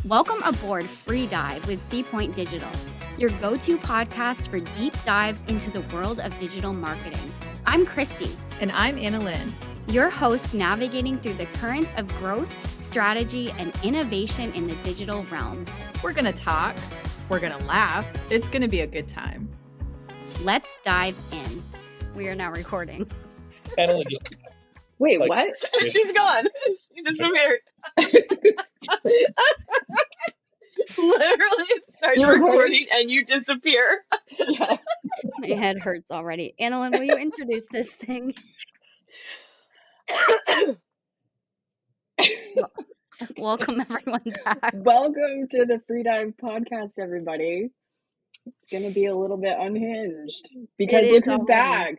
Welcome aboard FreeDive with Seapoint Digital, your go-to podcast for deep dives into the world of digital marketing. I'm Christy. And I'm Anna Lynn. Your hosts navigating through the currents of growth, strategy, and innovation in the digital realm. We're going to talk. We're going to laugh. It's going to be a good time. Let's dive in. We are now recording. Anna just Wait, what? She's gone. She disappeared. Literally, it starts recording and you disappear. Yeah. My head hurts already. Annalyn, will you introduce this thing? Welcome everyone back. Welcome to the FreeDive podcast, everybody. It's going to be a little bit unhinged because It is this is already. back.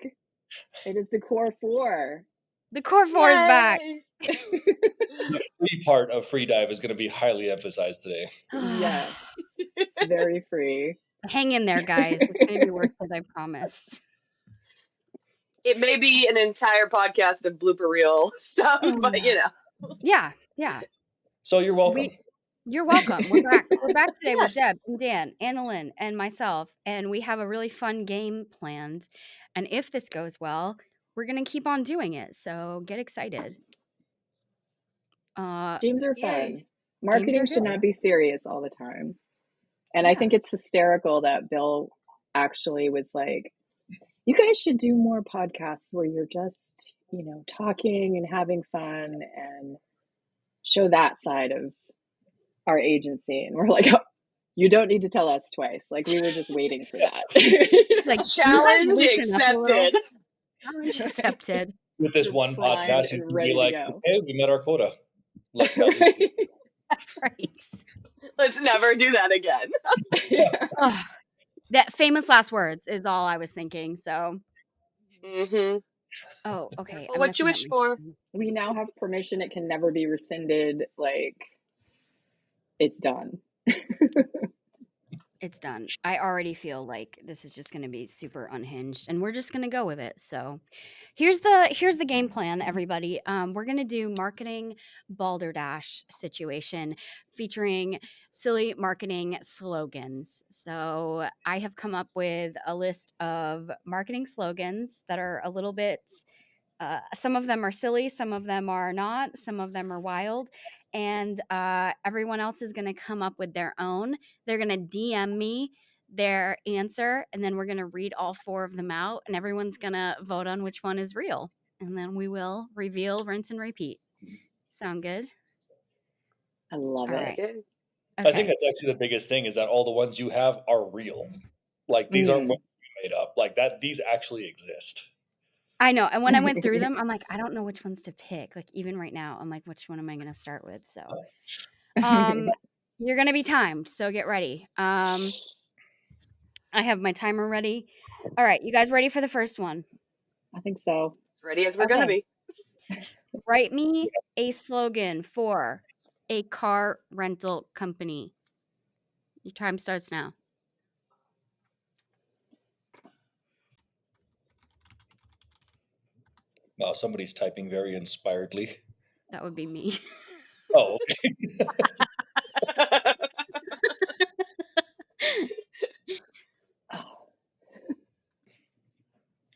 It is the core four. The core four is back. the free part of FreeDive is going to be highly emphasized today. Yes, very free. Hang in there, guys. It's going to be worth it, I promise. It may be an entire podcast of blooper reel stuff, but you know. Yeah. So you're welcome. You're welcome. We're back. We're back today with Deb and Dan, Annalyn, and myself, and we have a really fun game planned. And if this goes well, we're going to keep on doing it. So get excited. Games are fun. Marketing are should good. not be serious all the time. And I think it's hysterical that Bill actually was like, you guys should do more podcasts where you're just, talking and having fun and show that side of our agency. And we're like, oh, you don't need to tell us twice. Like, we were just waiting for that. Like, challenge accepted. Challenge accepted. With this one podcast, he's going to be like, okay, we met our quota. Let's not Right. Let's never do that again. Oh, that famous last words is all I was thinking. So, Oh, okay. Well, what you wish for? We now have permission. It can never be rescinded. Like, it's done. It's done. I already feel like this is just going to be super unhinged, and we're just going to go with it. So, here's the game plan, everybody. We're going to do marketing Balderdash situation featuring silly marketing slogans. So, I have come up with a list of marketing slogans that are a little bit. Some of them are silly, some of them are not, some of them are wild, and everyone else is going to come up with their own. They're going to DM me their answer, and then we're going to read all four of them out, and everyone's going to vote on which one is real, and then we will reveal, rinse, and repeat. Sound good? I love All it. right. Okay. Okay. I think that's actually the biggest thing is that all the ones you have are real. Like, these aren't ones you made up. Like, that these actually exist. I know. And when I went through them, I'm like, I don't know which ones to pick. Like, even right now, I'm like, which one am I going to start with? So, you're going to be timed. So get ready. I have my timer ready. All right. You guys ready for the first one? I think so. As ready as we're going to be. Write me a slogan for a car rental company. Your time starts now. Wow, somebody's typing very inspiredly. That would be me. Oh, okay.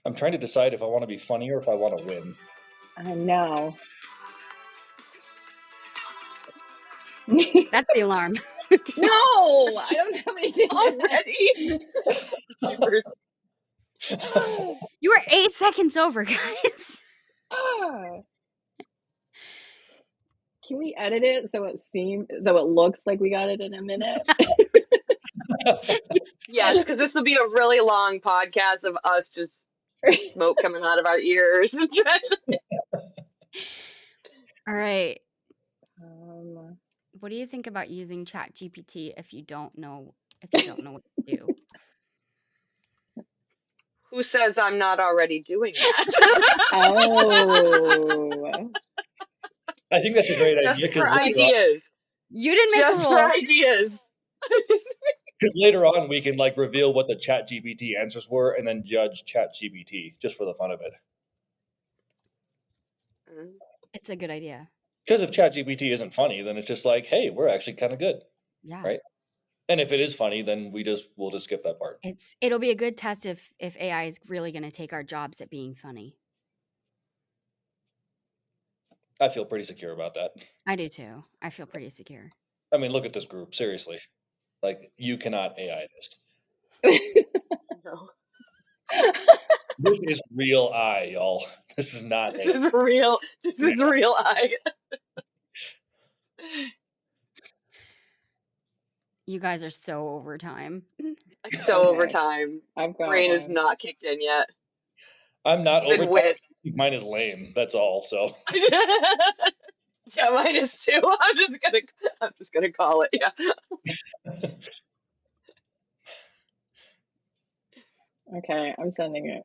I'm trying to decide if I want to be funny or if I want to win. I know. That's the alarm. No, I don't have anything Already? You were 8 seconds over, guys. Can we edit it so it looks like we got it in a minute? Yes, because this will be a really long podcast of us just smoke coming out of our ears. All right. What do you think about using ChatGPT if you don't know what to do? Who says I'm not already doing that? Oh. I think that's a great idea. Just for ideas. You didn't make Just a rule. for ideas. Because later on we can reveal what the ChatGPT answers were and then judge ChatGPT just for the fun of it. It's a good idea. Because if ChatGPT isn't funny, then it's just like, hey, we're actually kind of good. Yeah. right? And if it is funny, then we'll just skip that part. It'll be a good test if AI is really going to take our jobs at being funny. I feel pretty secure about that. I do too. I feel pretty secure. I mean, look at this group. Seriously. Like, you cannot AI this. No. This is real I, y'all. This is not This AI. is real. This is real I. You guys are so overtime. So Okay. over time. I've got Brain is one. not kicked in yet. I'm not Even over. with. Mine is lame. That's all. So Yeah, mine is too. I'm just gonna call it. Yeah. Okay, I'm sending it.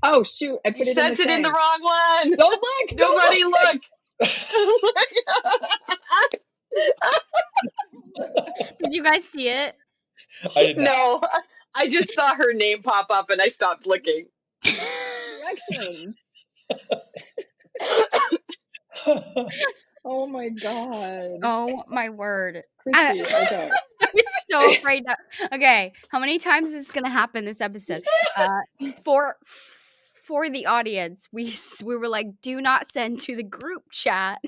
Oh shoot! I You put it in sent the it in the thing. wrong one. Don't look! Don't Nobody look! Did you guys see it? I did not. No, I just saw her name pop up and I stopped looking. Directions. Oh my god. Oh my word. Christy, okay. I was so afraid that. Okay, how many times is this gonna happen this episode? For the audience, we were like, do not send to the group chat.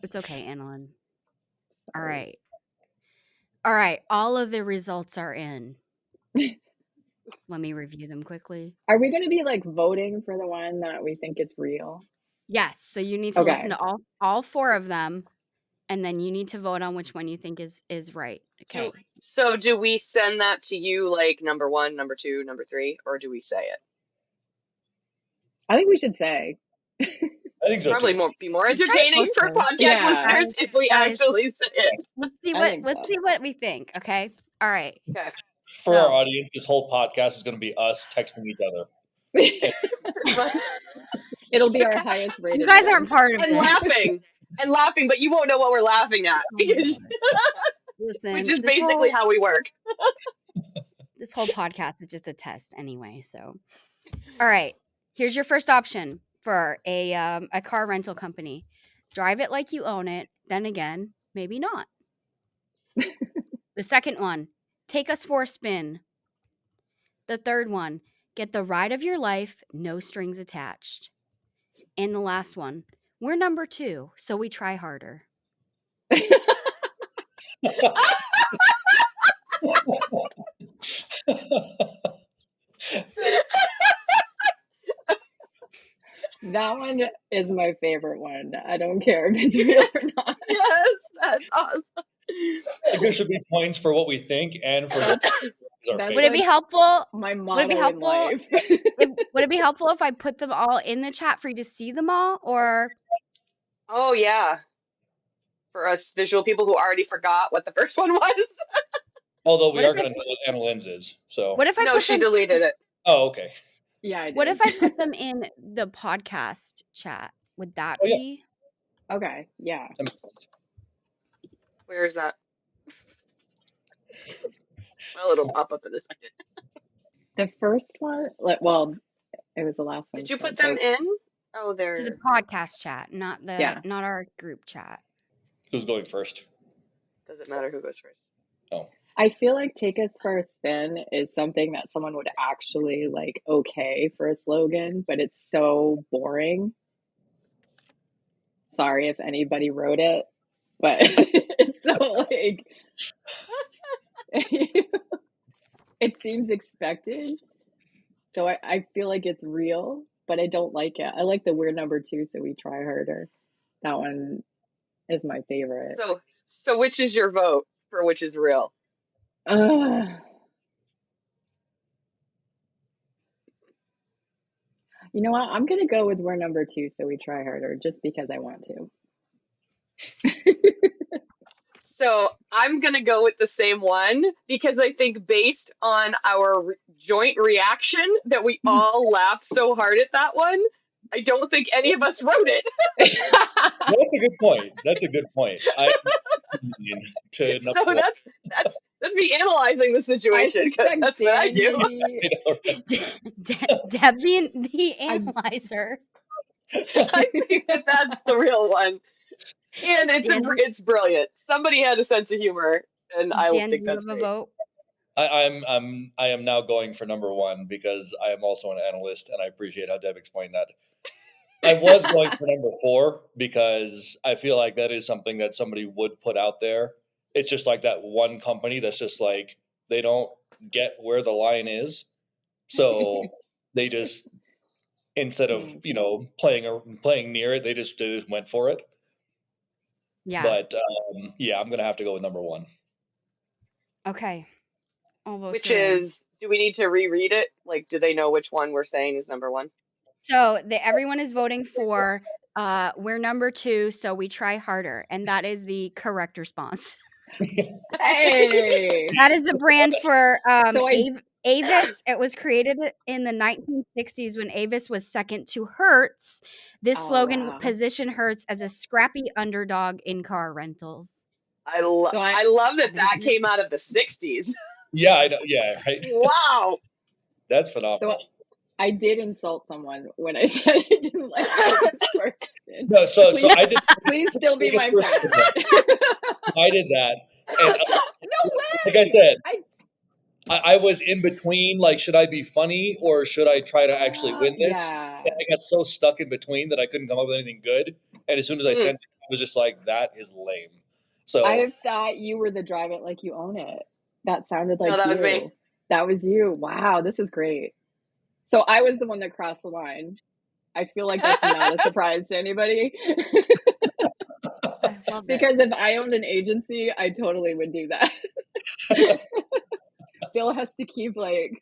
It's okay, Annalyn. All right. All of the results are in. Let me review them quickly. Are we gonna be like voting for the one that we think is real? Yes, so you need to listen to all 4 of them, and then you need to vote on which one you think is right. Okay. So do we send that to you like number 1, number 2, number 3, or do we say it? I think we should say. I think so Probably too. be more entertaining for podcast listeners if we actually say it. Let's so. see what we think. Okay. All right. Okay. For our audience, this whole podcast is going to be us texting each other. It'll be our highest rated. You guys aren't part of it. And laughing, but you won't know what we're laughing at because Listen, which is basically how we work. This whole podcast is just a test anyway. So, all right, here's your first option for a car rental company: drive it like you own it. Then again, maybe not. The second one: take us for a spin. The third one: get the ride of your life, no strings attached. And the last one: we're number 2, so we try harder. That one is my favorite one. I don't care if it's real or not. Yes, that's awesome. I think there should be points for what we think and for Would it be helpful? My motto in life. Would it be helpful if I put them all in the chat for you to see them all, or? Oh yeah, for us visual people who already forgot what the first one was. Although we are going to know what Annalyn's is. So what if I she deleted it. Oh, okay. Yeah, I did. What if I put them in the podcast chat? Would that be? Yeah. Okay, yeah. That makes sense. Where is that? Well, it'll pop up in a second. The first one, well, it was the last one. Did you put them in? Oh, they're to the podcast chat, not our group chat. Who's going first? Doesn't matter who goes first. Oh. I feel like take us for a spin is something that someone would actually like okay for a slogan, but it's so boring. Sorry if anybody wrote it, but it's so like it seems expected. So I feel like it's real, but I don't like it. I like the we're number 2, so we try harder. That one is my favorite. So which is your vote for which is real? You know what? I'm gonna go with we're number 2, so we try harder, just because I want to. So I'm gonna go with the same one because I think based on our joint reaction that we all laughed so hard at that one, I don't think any of us wrote it. That's a good point. That's me analyzing the situation. That's what I do. Deb, the analyzer. I think that's the real one. And Dan, it's brilliant. Somebody had a sense of humor, and I Dan, do think you that's have a great. vote? I am now going for number one because I am also an analyst, and I appreciate how Deb explained that. I was going for number four because I feel like that is something that somebody would put out there. It's just like that one company that's just like they don't get where the line is, so they just instead of playing near it, they just went for it. Yeah. But yeah, I'm gonna have to go with number one. Okay. All votes Which are in. is, do we need to reread it? Like, do they know which one we're saying is number one? So everyone is voting for we're number two, so we try harder, and that is the correct response. Hey. That is the brand for So Avis. It was created in the 1960s when Avis was second to Hertz. This Oh, slogan wow. positioned Hertz as a scrappy underdog in car rentals. I love that came out of the 60s. Yeah, I know. Yeah, right. Wow. That's phenomenal. So I did insult someone when I said I didn't like this person. No, so I did. Please still be my biggest friend. I did that. And, No way. like I said, I was in between. Like, should I be funny or should I try to actually win this? Yeah. And I got so stuck in between that I couldn't come up with anything good. And as soon as I sent it, I was just like, "That is lame." So I thought you were the drive it like you own it. That sounded like No, that you. was me. That was you. Wow, this is great. So I was the one that crossed the line. I feel like that's not a surprise to anybody. I love it. Because if I owned an agency, I totally would do that. Bill has to keep like,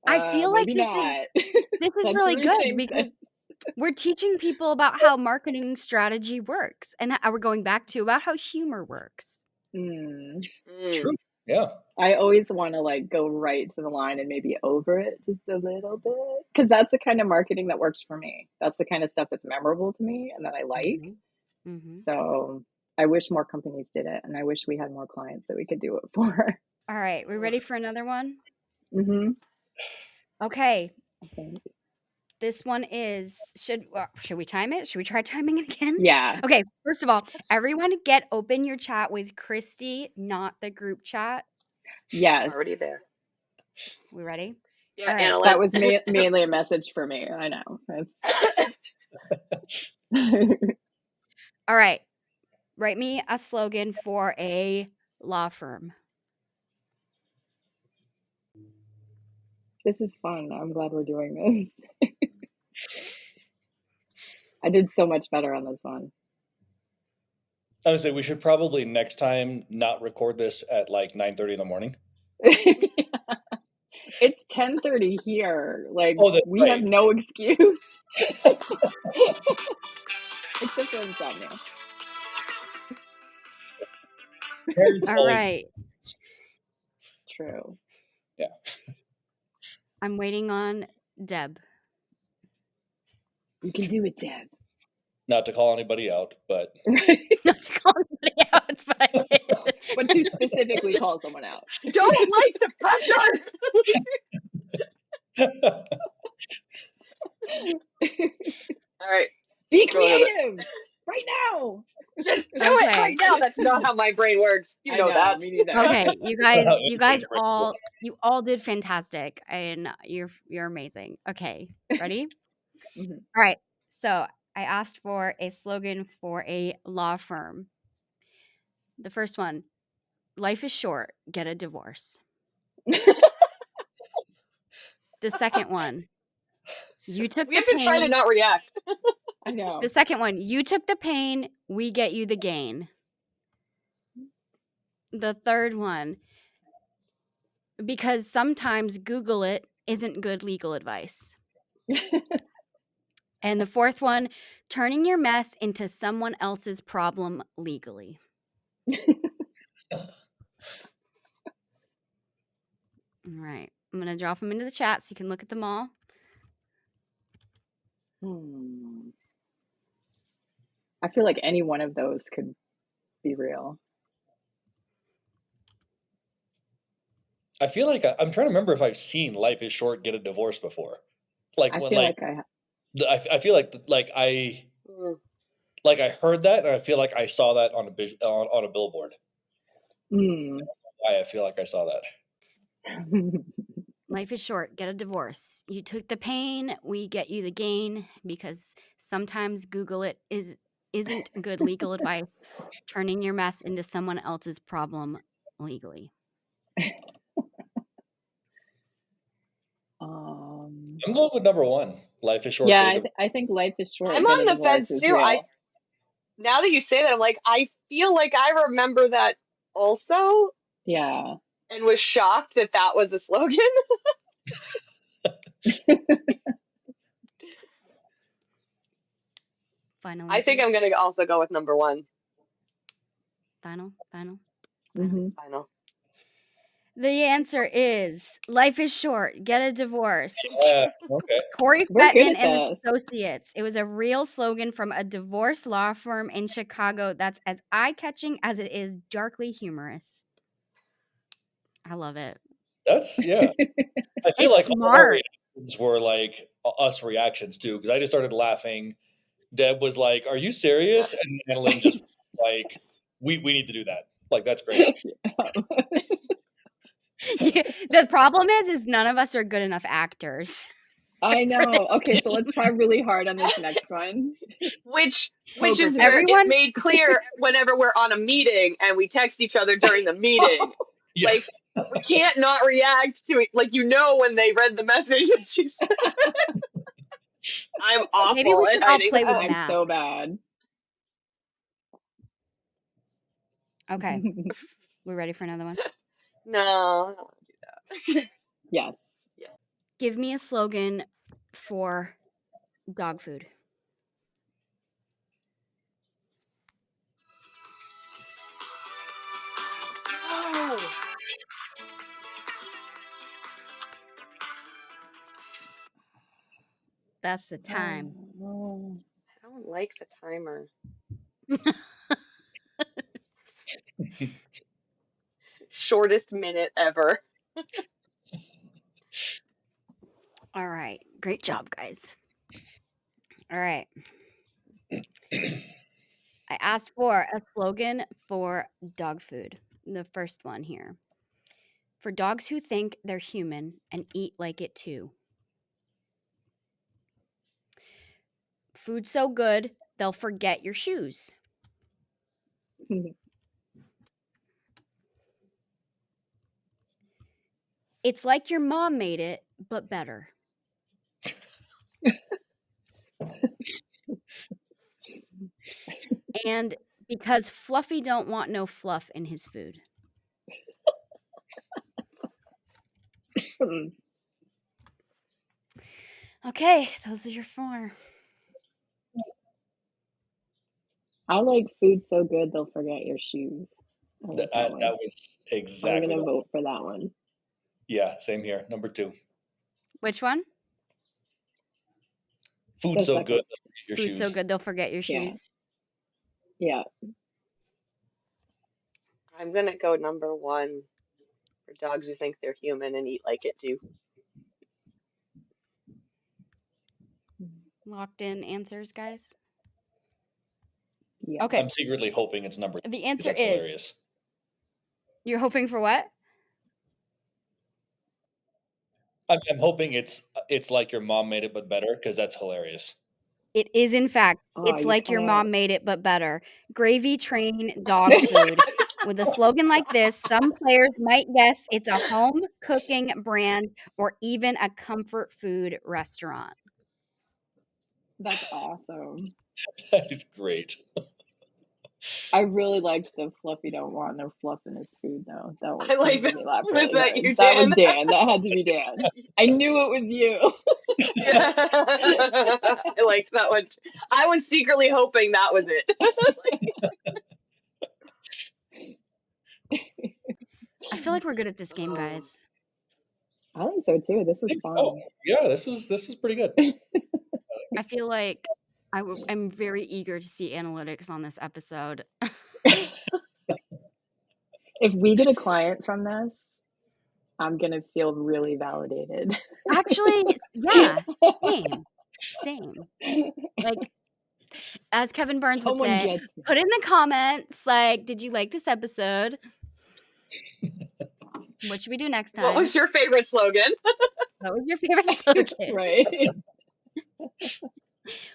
I feel like maybe this not. is really good because we're teaching people about how marketing strategy works, and we're going back to about how humor works. True. Yeah. I always want to like go right to the line and maybe over it just a little bit because that's the kind of marketing that works for me. That's the kind of stuff that's memorable to me and that I like. So I wish more companies did it, and I wish we had more clients that we could do it for. All right, we ready for another one? Okay. This one is should we time it? Should we try timing it again? Yeah. Okay, first of all, everyone open your chat with Christy, not the group chat. Yes. Already there. We ready? Yeah, right. That was mainly a message for me. I know. All right. Write me a slogan for a law firm. This is fun. I'm glad we're doing this. I did so much better on this one. I would say we should probably next time not record this at like 9:30 in the morning. It's 10:30 here. Like we have no excuse. Except for insomnia. All right. True. Yeah. I'm waiting on Deb. You can do it, Deb. Not to call anybody out, but not to call anybody out, but I did. But to specifically call someone out. Don't like the pressure. All right. Be creative right now. Just do it right now. That's not how my brain works. You know that. Me neither. Okay, you guys all did fantastic, and you're amazing. Okay, ready? All right. So I asked for a slogan for a law firm. The first one: life is short. Get a divorce. The second one: you took. We have to try to not react. I know. The second one: you took the pain. We get you the gain. The third one: because sometimes Google it isn't good legal advice. And the fourth one: turning your mess into someone else's problem legally. All right. I'm going to drop them into the chat so you can look at them all. I feel like any one of those could be real. I feel like I'm trying to remember if I've seen "Life is Short, Get a Divorce" before. Like I when, feel like I have. I feel like Like I heard that, and I feel like I saw that on a billboard. Mm. Why I feel like I saw that. Life is short. Get a divorce. You took the pain, we get you the gain, because sometimes Google it isn't good legal advice, turning your mess into someone else's problem legally. I'm going with number one. Life is short. Yeah, Get a I think life is short. I'm Get a on the divorce fence is too. real. Now that you say that, I'm like, I feel like I remember that also, Yeah. and was shocked that that was a slogan. Final I think I'm answers? gonna also go with number one. Final? Mhm. Final. The answer is life is short. Get a divorce. Yeah. Okay. Corey We're good Fettman at and this. Associates. It was a real slogan from a divorce law firm in Chicago that's as eye-catching as it is darkly humorous. I love it. That's yeah. I feel It's like all of our smart. reactions were like us reactions too, because I just started laughing. Deb was like, "Are you serious?" And Annalyn just was like, "We need to do that. Like that's great." Yeah, the problem is none of us are good enough actors I for know. this Okay, so game. let's try really hard on this next one. Which Poker is where face. it's Everyone, made clear whenever we're on a meeting and we text each other during the meeting. Yeah. Like we can't not react to it. Like when they read the message that she said. I'm maybe we awful at should all hiding play with that. I'm math. so bad. Okay, we're ready for another one. No, I don't want to do that. Yes. Give me a slogan for dog food. No, That's the time. Oh. I don't like the timer. Shortest minute ever. All right, great job, guys. All right, I asked for a slogan for dog food. The first one here. For dogs who think they're human and eat like it too. Food so good, they'll forget your shoes. It's like your mom made it, but better. And because Fluffy don't want no fluff in his food. Okay, those are your four. I like food so good they'll forget your shoes. I like that one. That was I'm exactly gonna the vote for that one. yeah. Same here. Number two. Which one? Food The so second. good. Your Food so shoes. good they'll forget your Yeah. shoes. Yeah. I'm gonna go number one for dogs who think they're human and eat like it too. Locked in answers, guys. Yeah. Okay. I'm secretly hoping it's number two. The answer That's is hilarious. you're hoping for what? I'm hoping it's like your mom made it, but better because that's hilarious. It is, in fact, Oh, it's you like cut your out. mom made it, but better. Gravy train dog food. With a slogan like this, some players might guess it's a home cooking brand or even a comfort food restaurant. That's awesome. That is great. I really liked the Fluffy don't want no fluff in his food though. I like Made that. me laugh Was really that hard. you, That was Dan? Dan. That had to be Dan. I knew it was you. Yeah. I liked that one. I was secretly hoping that was it. I feel like we're good at this game, guys. I think so too. This I was think so. fun. Yeah, this is pretty good. I feel like I'm very eager to see analytics on this episode. If we get a client from this, I'm gonna feel really validated. Actually, yeah, same. Like, as Kevin Burns would Someone say, gets me. put in the comments, like, did you like this episode? What should we do next time? What was your favorite slogan? What was your favorite slogan? Right.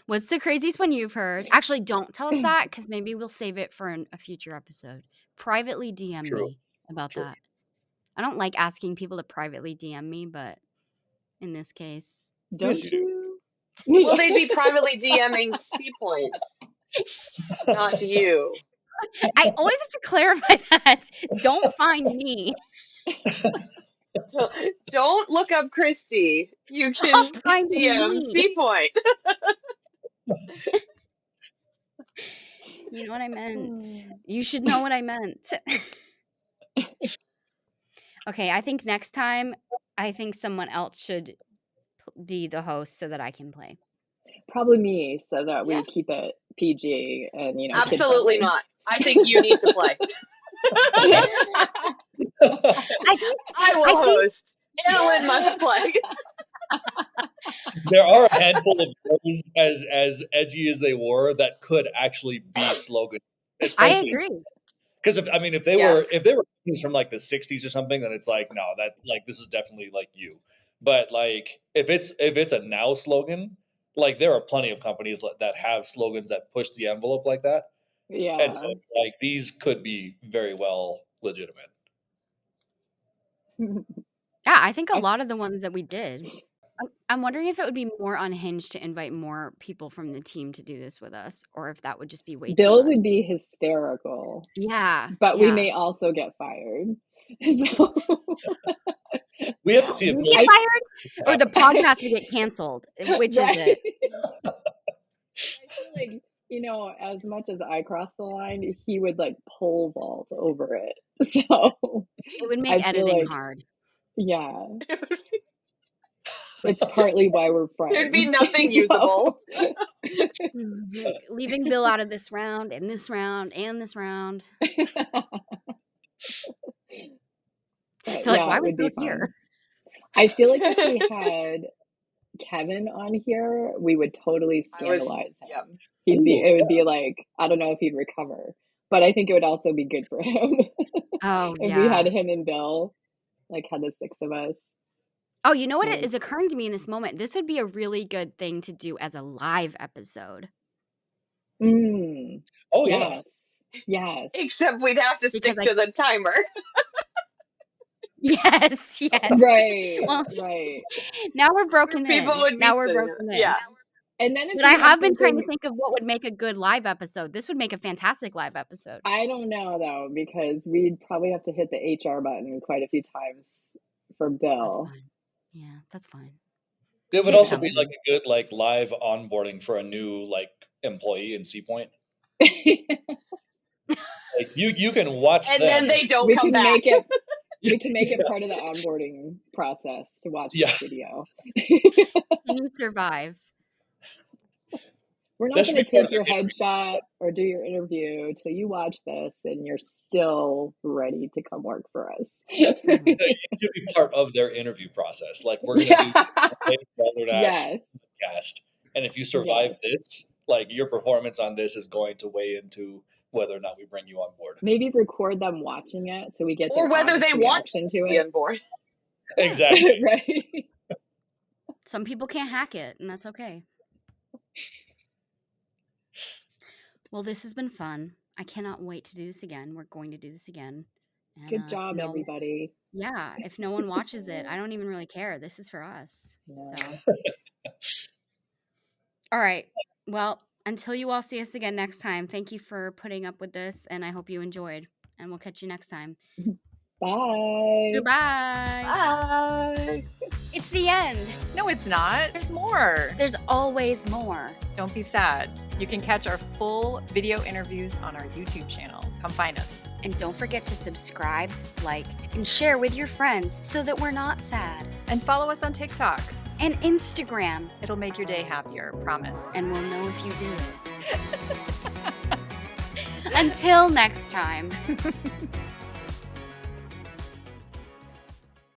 What's the craziest one you've heard? Actually, don't tell us that because maybe we'll save it for a future episode. Privately DM True. me about True. that. I don't like asking people to privately DM me, but in this case, Don't Yes, you do. you? Well, they'd be privately DMing C Points, not you. I always have to clarify that. Don't find me. Don't look up Christy. You can Don't find DM me. C Point. You know what I meant. You should know what I meant. Okay, I think next time, I think someone else should be the host so that I can play. Probably me, so that we Yeah. keep it PG and Absolutely kid-friendly. not. I think you need to play. I think I will I think- host. Annalyn must play. There are a handful of those, as edgy as they were, that could actually be slogans. I Especially agree. because if they Yes. were things from like the 60s or something, then it's like, no, that like this is definitely like you. But like if it's a now slogan, like there are plenty of companies that have slogans that push the envelope like that. Yeah. And so it's like these could be very well legitimate. Yeah, I think a I- lot of the ones that we did. I'm wondering if it would be more unhinged to invite more people from the team to do this with us, or if that would just be way too Bill much. would be hysterical, Yeah, but we yeah. may also get fired. So We have to see if You Bill- get fired, or the podcast would get canceled. Which is it? I feel like, as much as I cross the line, he would like pole vault over it. So It would I make feel editing like- hard. yeah, it's partly why we're friends. There'd be nothing usable. Like, leaving Bill out of this round, and this round, and this round. But They're like, yeah, why it was would Bill be fun. here? I feel like if we had Kevin on here, we would totally I was- scandalize him. yep. It would be like, I don't know if he'd recover, but I think it would also be good for him Oh, if yeah. we had him and Bill, like had the 6 of us. Oh, you know what Mm. is occurring to me in this moment? This would be a really good thing to do as a live episode. Mm, Oh yeah. yes. Except we'd have to stick Because to the timer. Yes, yes. Right, Well, right. now we're broken People in. would be Now we're saying broken it. in. Yeah. And then if But I you have been trying to something- think of what would make a good live episode. This would make a fantastic live episode. I don't know though, because we'd probably have to hit the HR button quite a few times for That's Bill. fine. Yeah, that's fine. It would He's also be coming. like a good like live onboarding for a new like employee in C Point. Like you can watch And them. then they don't we come can back. make it. We can make it part of the onboarding process to watch Yeah. the video. Can you survive? We're not That should going to be part take of your the interview headshot or do your interview till you watch this and you're still ready to come work for us. It should be part of their interview process. Like we're gonna do Balderdash Yes. cast, and if you survive this, like your performance on this is going to weigh into whether or not we bring you on board. Maybe record them watching it so we get Or their whether honest they want reaction to to be it. on board. Exactly. Right. Some people can't hack it, and that's okay. Well, this has been fun. I cannot wait to do this again. We're going to do this again. And, Good if job, no- everybody. Yeah, if no one watches it, I don't even really care. This is for us. Yeah. So, all right. Well, until you all see us again next time, thank you for putting up with this, and I hope you enjoyed. And we'll catch you next time. Bye. Goodbye. Bye. It's the end. No, it's not. There's more. There's always more. Don't be sad. You can catch our full video interviews on our YouTube channel. Come find us. And don't forget to subscribe, like, and share with your friends so that we're not sad. And follow us on TikTok. And Instagram. It'll make your day happier, promise. And we'll know if you do. Until next time.